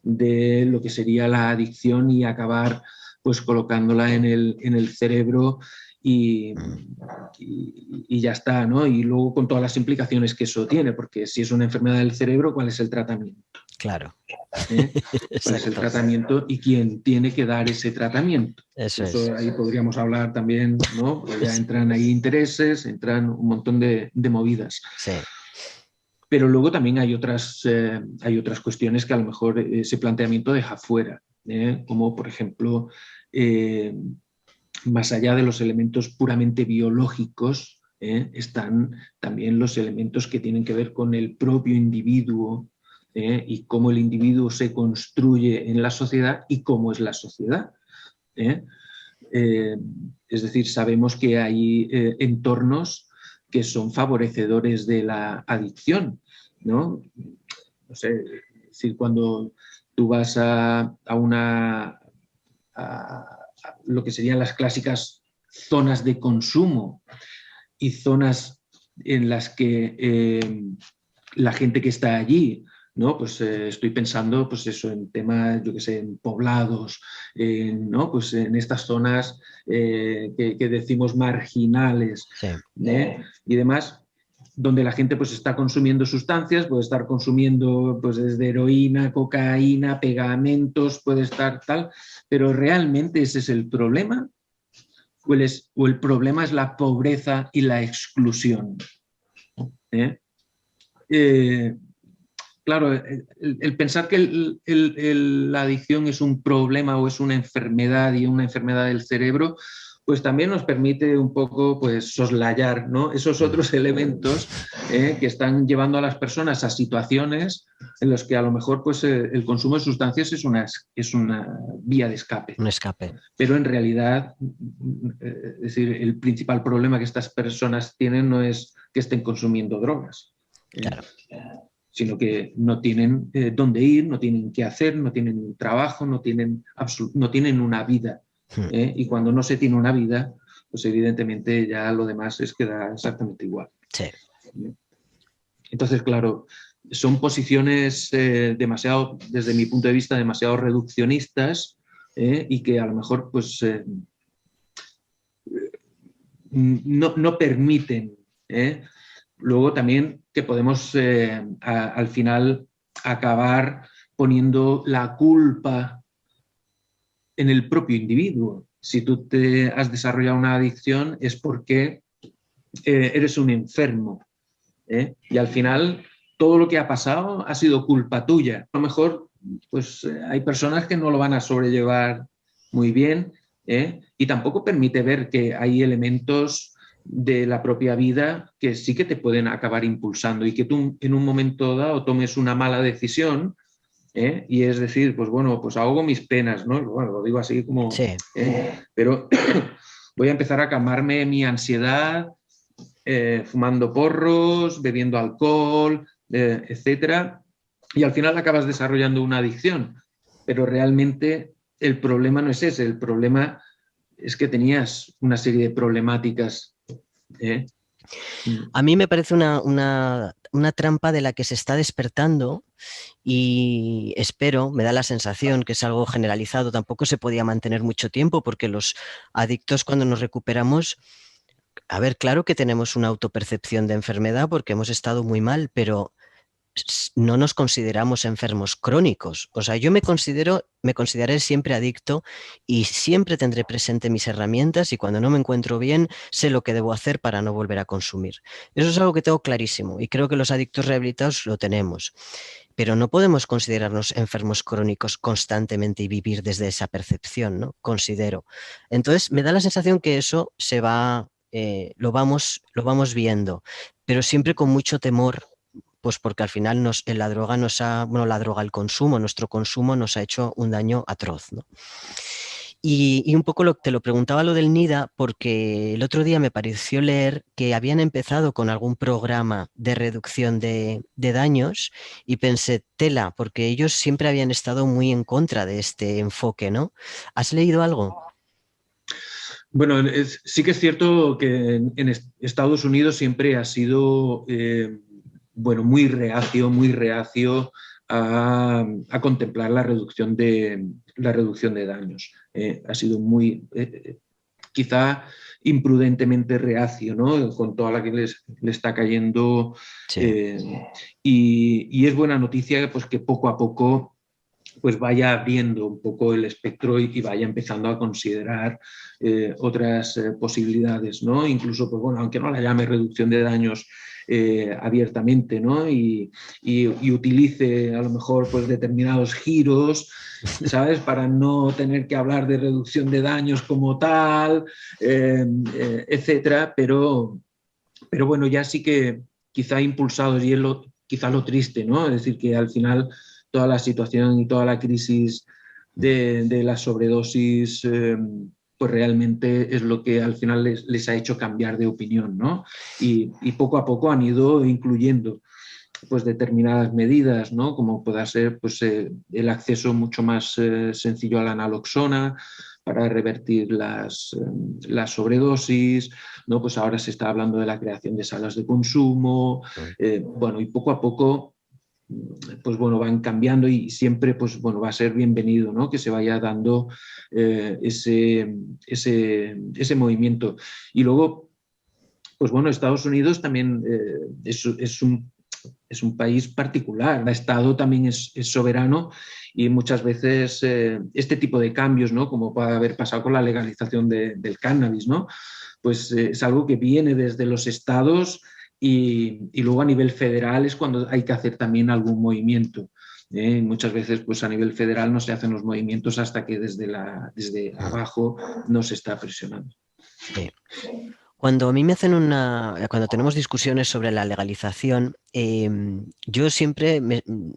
de lo que sería la adicción y acabar pues colocándola en el cerebro y ya está, ¿no? Y luego con todas las implicaciones que eso tiene, porque si es una enfermedad del cerebro, ¿cuál es el tratamiento? Claro. ¿Cuál es el tratamiento y quién tiene que dar ese tratamiento? Eso es. Ahí podríamos hablar también, ¿no? Pues ya entran ahí intereses, entran un montón de movidas. Sí. Pero luego también hay otras cuestiones que a lo mejor ese planteamiento deja fuera, como por ejemplo, más allá de los elementos puramente biológicos, están también los elementos que tienen que ver con el propio individuo y cómo el individuo se construye en la sociedad y cómo es la sociedad. Es decir, sabemos que hay entornos que son favorecedores de la adicción, ¿no? No sé, es decir, cuando tú vas a lo que serían las clásicas zonas de consumo y zonas en las que la gente que está allí, ¿no? Pues estoy pensando, pues eso, en temas, yo qué sé, en poblados, ¿no? Pues en estas zonas que decimos marginales, Sí. y demás, donde la gente pues está consumiendo sustancias, puede estar consumiendo pues desde heroína, cocaína, pegamentos, puede estar tal, pero realmente ese es el problema, o el problema es la pobreza y la exclusión. Claro, el pensar que la adicción es un problema o es una enfermedad y una enfermedad del cerebro, pues también nos permite un poco pues soslayar, ¿no?, esos otros elementos que están llevando a las personas a situaciones en las que a lo mejor pues, el consumo de sustancias es una vía de escape. Un escape. Pero en realidad, es decir, el principal problema que estas personas tienen no es que estén consumiendo drogas, Claro. Sino que no tienen dónde ir, no tienen qué hacer, no tienen trabajo, no tienen una vida. Y cuando no se tiene una vida, pues evidentemente ya lo demás queda exactamente igual. Sí. Entonces, claro, son posiciones demasiado, desde mi punto de vista, demasiado reduccionistas y que a lo mejor pues no permiten. Luego también que podemos al final acabar poniendo la culpa en el propio individuo. Si tú te has desarrollado una adicción es porque eres un enfermo. Y al final todo lo que ha pasado ha sido culpa tuya. A lo mejor pues, hay personas que no lo van a sobrellevar muy bien y tampoco permite ver que hay elementos de la propia vida que sí que te pueden acabar impulsando y que tú en un momento dado tomes una mala decisión. Y es decir, pues bueno, pues ahogo mis penas, ¿no? Bueno, lo digo así como... Sí. Pero voy a empezar a calmarme mi ansiedad, fumando porros, bebiendo alcohol, etcétera, y al final acabas desarrollando una adicción. Pero realmente el problema no es ese, el problema es que tenías una serie de problemáticas. A mí me parece una trampa de la que se está despertando y espero, me da la sensación que es algo generalizado, tampoco se podía mantener mucho tiempo porque los adictos cuando nos recuperamos, a ver, claro que tenemos una autopercepción de enfermedad porque hemos estado muy mal, pero no nos consideramos enfermos crónicos. O sea, yo me consideraré siempre adicto y siempre tendré presente mis herramientas y cuando no me encuentro bien, sé lo que debo hacer para no volver a consumir. Eso es algo que tengo clarísimo y creo que los adictos rehabilitados lo tenemos. Pero no podemos considerarnos enfermos crónicos constantemente y vivir desde esa percepción, ¿no? Considero. Entonces, me da la sensación que eso se va, lo vamos viendo, pero siempre con mucho temor pues porque al final la droga el consumo, nuestro consumo nos ha hecho un daño atroz, ¿no? Y un poco te lo preguntaba lo del NIDA porque el otro día me pareció leer que habían empezado con algún programa de reducción de daños y pensé, tela, porque ellos siempre habían estado muy en contra de este enfoque, ¿no? ¿Has leído algo? Bueno, sí que es cierto que en Estados Unidos siempre ha sido bueno, muy reacio a contemplar la reducción de daños. Ha sido muy, quizá imprudentemente reacio, ¿no?, con toda la que le está cayendo. Sí. Y es buena noticia pues, que poco a poco pues vaya abriendo un poco el espectro y vaya empezando a considerar otras posibilidades, ¿no? Incluso, pues bueno, aunque no la llame reducción de daños abiertamente, ¿no? Y utilice a lo mejor pues determinados giros, ¿sabes? Para no tener que hablar de reducción de daños como tal, etcétera, pero bueno, ya sí que quizá impulsados, y es quizá lo triste, ¿no? Es decir, que al final toda la situación y toda la crisis de la sobredosis, pues realmente es lo que al final les ha hecho cambiar de opinión, ¿no? Y poco a poco han ido incluyendo pues determinadas medidas, ¿no?, como pueda ser pues, el acceso mucho más sencillo a la naloxona para revertir las sobredosis, ¿no? Pues ahora se está hablando de la creación de salas de consumo, bueno, y poco a poco pues bueno, van cambiando y siempre pues bueno, va a ser bienvenido, ¿no?, que se vaya dando ese movimiento. Y luego, pues bueno, Estados Unidos también es un país particular, el Estado también es soberano y muchas veces este tipo de cambios, ¿no?, como puede haber pasado con la legalización del cannabis, ¿no?, pues es algo que viene desde los estados y luego a nivel federal es cuando hay que hacer también algún movimiento. Muchas veces pues a nivel federal no se hacen los movimientos hasta que desde abajo no se está presionando. Sí. Cuando a mí me hacen cuando tenemos discusiones sobre la legalización, yo siempre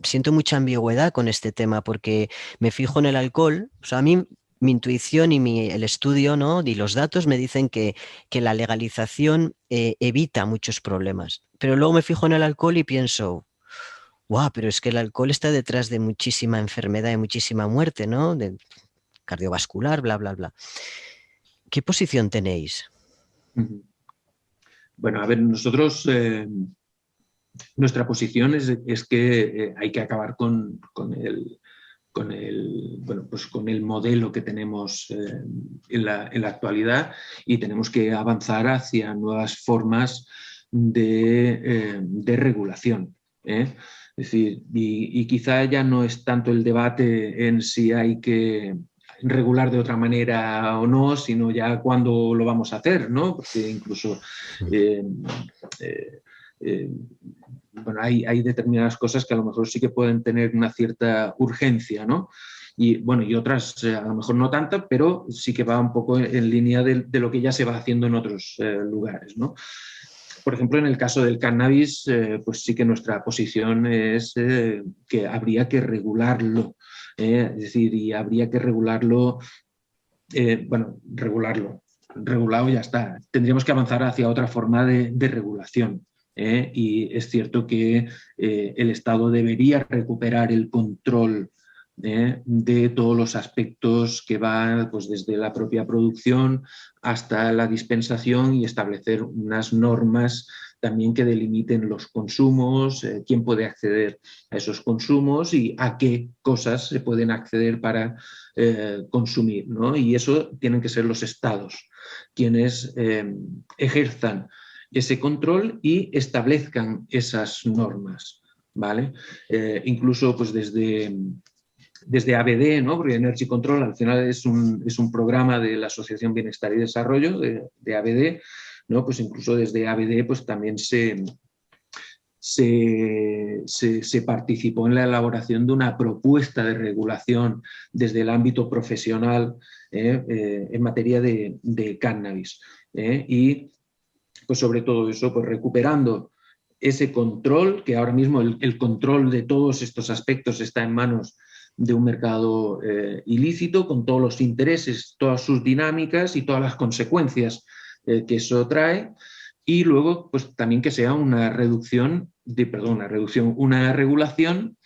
siento mucha ambigüedad con este tema porque me fijo en el alcohol. O sea, a mí mi intuición y el estudio, ¿no? Y los datos me dicen que la legalización evita muchos problemas. Pero luego me fijo en el alcohol y pienso, guau, pero es que el alcohol está detrás de muchísima enfermedad y muchísima muerte, ¿no? De cardiovascular, bla, bla, bla. ¿Qué posición tenéis? Bueno, a ver, nosotros, nuestra posición es que hay que acabar bueno, pues con el modelo que tenemos en la actualidad, y tenemos que avanzar hacia nuevas formas de regulación. Es decir, y quizá ya no es tanto el debate en si hay que regular de otra manera o no, sino ya cuándo lo vamos a hacer, ¿no? Porque incluso eh, eh, eh, bueno, hay determinadas cosas que a lo mejor sí que pueden tener una cierta urgencia, ¿no? Y bueno, y otras a lo mejor no tanta, pero sí que va un poco en línea de lo que ya se va haciendo en otros lugares, ¿no? Por ejemplo, en el caso del cannabis, pues sí que nuestra posición es que habría que regularlo, es decir, y habría que regularlo, bueno, regulado ya está. Tendríamos que avanzar hacia otra forma de regulación. Y es cierto que el Estado debería recuperar el control de todos los aspectos que van, pues, desde la propia producción hasta la dispensación, y establecer unas normas también que delimiten los consumos, quién puede acceder a esos consumos y a qué cosas se pueden acceder para consumir, ¿no? Y eso tienen que ser los estados quienes ejerzan ese control y establezcan esas normas, ¿vale? Incluso pues desde ABD, ¿no? Porque Energy Control al final es un programa de la Asociación Bienestar y Desarrollo de ABD, ¿no? Pues incluso desde ABD pues también se participó en la elaboración de una propuesta de regulación desde el ámbito profesional en materia de cannabis. Y pues sobre todo eso, pues recuperando ese control, que ahora mismo el control de todos estos aspectos está en manos de un mercado ilícito, con todos los intereses, todas sus dinámicas y todas las consecuencias que eso trae. Y luego, pues también que sea una una regulación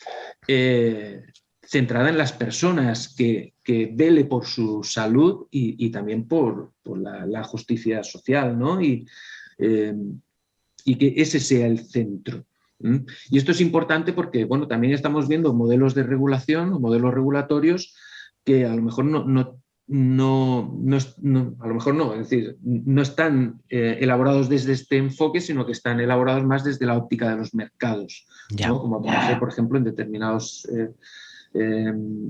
centrada en las personas, que vele por su salud y también por la justicia social, ¿no? Eh, y que ese sea el centro. Y esto es importante porque, bueno, también estamos viendo modelos de regulación o modelos regulatorios que a lo mejor a lo mejor no, es decir, no están elaborados desde este enfoque, sino que están elaborados más desde la óptica de los mercados, Ya. ¿no? Como puede ser, por ejemplo, en determinados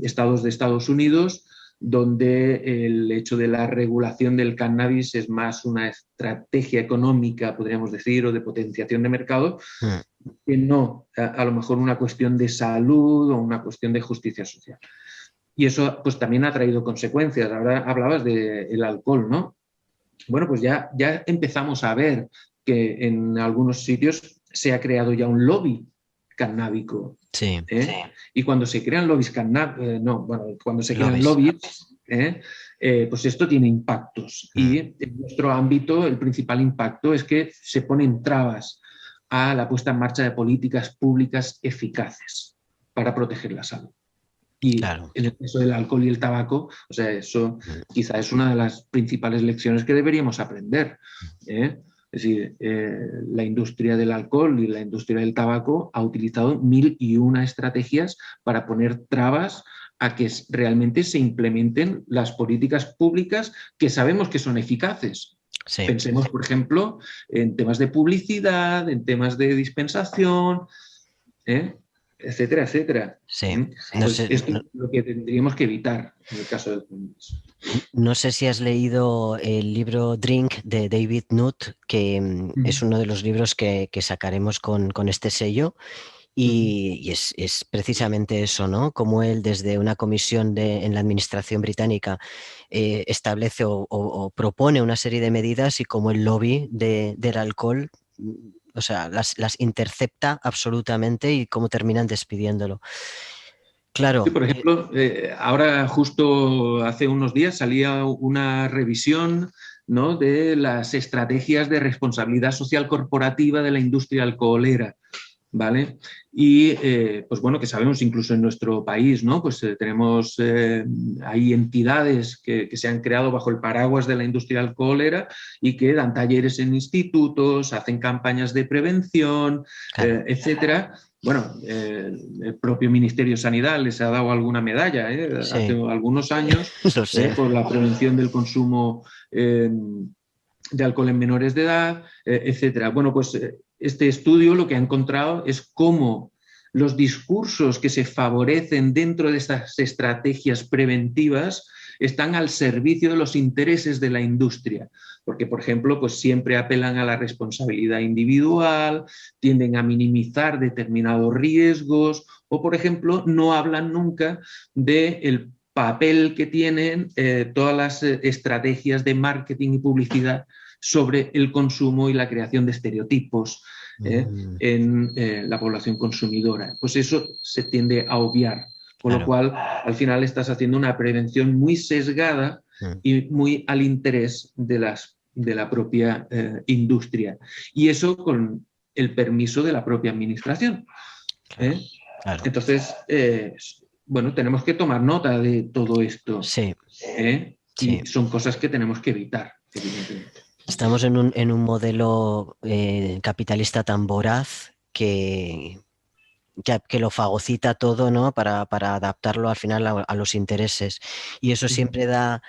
estados de Estados Unidos, donde el hecho de la regulación del cannabis es más una estrategia económica, podríamos decir, o de potenciación de mercado, Mm. que no a lo mejor una cuestión de salud o una cuestión de justicia social. Y eso pues también ha traído consecuencias. Ahora hablabas del alcohol, ¿no? Bueno, pues ya empezamos a ver que en algunos sitios se ha creado ya un lobby cannábico. Sí, Sí. Y cuando se crean lobbies cuando se lo crean ves. lobbies, pues esto tiene impactos. Mm. Y en nuestro ámbito el principal impacto es que se ponen trabas a la puesta en marcha de políticas públicas eficaces para proteger la salud. Y Claro. en el caso del alcohol y el tabaco, o sea, eso Mm. quizá es una de las principales lecciones que deberíamos aprender. Es decir, la industria del alcohol y la industria del tabaco ha utilizado 1001 estrategias para poner trabas a que realmente se implementen las políticas públicas que sabemos que son eficaces. Sí. Pensemos, por ejemplo, en temas de publicidad, en temas de dispensación, etcétera, etcétera. Sí. No Pues sé, esto es lo que tendríamos que evitar en el caso del cannabis. no sé si has leído el libro Drink de David Nutt, que es uno de los libros que sacaremos con este sello. Ujú. Y es precisamente eso, ¿no? Como él desde una comisión en la administración británica establece o propone una serie de medidas y como el lobby del alcohol, o sea, las intercepta absolutamente y cómo terminan despidiéndolo. Sí, Claro, por ejemplo, ahora justo hace unos días salía una revisión, ¿no?, de las estrategias de responsabilidad social corporativa de la industria alcoholera. ¿Vale? Y pues bueno, que sabemos incluso en nuestro país, ¿no? Pues tenemos, hay entidades que se han creado bajo el paraguas de la industria alcoholera y que dan talleres en institutos, hacen campañas de prevención, claro, etcétera. Bueno, el propio Ministerio de Sanidad les ha dado alguna medalla hace sí, algunos años lo sé. por la prevención del consumo de alcohol en menores de edad, etcétera. Bueno, pues este estudio lo que ha encontrado es cómo los discursos que se favorecen dentro de estas estrategias preventivas están al servicio de los intereses de la industria, porque, por ejemplo, pues siempre apelan a la responsabilidad individual, tienden a minimizar determinados riesgos o, por ejemplo, no hablan nunca del papel que tienen todas las estrategias de marketing y publicidad sobre el consumo y la creación de estereotipos Mm, en la población consumidora. Pues eso se tiende a obviar, con lo claro. cual al final estás haciendo una prevención muy sesgada Mm, y muy al interés de la propia industria. Y eso con el permiso de la propia administración. claro, ¿eh? claro. Entonces, bueno, tenemos que tomar nota de todo esto. Sí, sí. Y son cosas que tenemos que evitar, evidentemente. Estamos en un modelo capitalista tan voraz que lo fagocita todo, ¿no? Para adaptarlo al final a los intereses. Y eso siempre da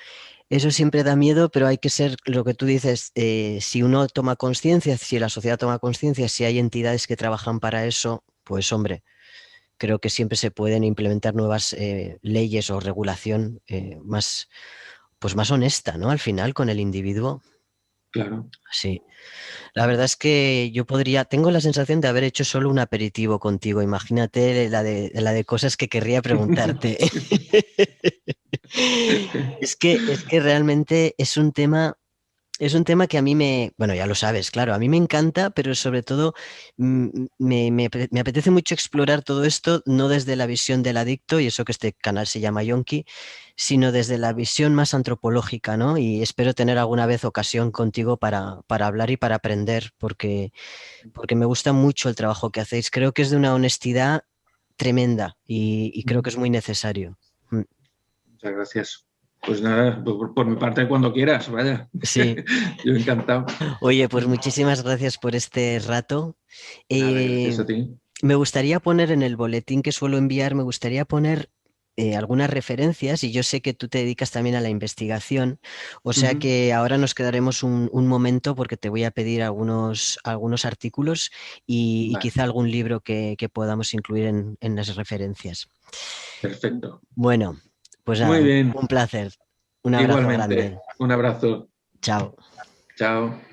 miedo, pero hay que ser lo que tú dices, si uno toma conciencia, si la sociedad toma conciencia, si hay entidades que trabajan para eso, pues hombre, creo que siempre se pueden implementar nuevas leyes o regulación más, pues más honesta, ¿no? Al final, con el individuo. Claro. Sí. La verdad es que yo tengo la sensación de haber hecho solo un aperitivo contigo. Imagínate la de cosas que querría preguntarte. Es que realmente es un tema que a mí bueno, ya lo sabes, claro, a mí me encanta, pero sobre todo me apetece mucho explorar todo esto, no desde la visión del adicto, y eso que este canal se llama Yonki, sino desde la visión más antropológica, ¿no? Y espero tener alguna vez ocasión contigo para hablar y para aprender, porque me gusta mucho el trabajo que hacéis. Creo que es de una honestidad tremenda y creo que es muy necesario. Mm, Muchas gracias. Pues nada, por mi parte, cuando quieras, vaya. sí. Yo encantado. Oye, pues muchísimas gracias por este rato. Nada, Eh, gracias a ti. Me gustaría poner en el boletín que suelo enviar, me gustaría poner algunas referencias y yo sé que tú te dedicas también a la investigación, o sea Ujú. que ahora nos quedaremos un momento porque te voy a pedir algunos artículos y Vale, quizá algún libro que podamos incluir en las referencias. perfecto. Bueno, pues nada, Muy bien. un placer. Un abrazo Igualmente. grande. Un abrazo. Chao. Chao.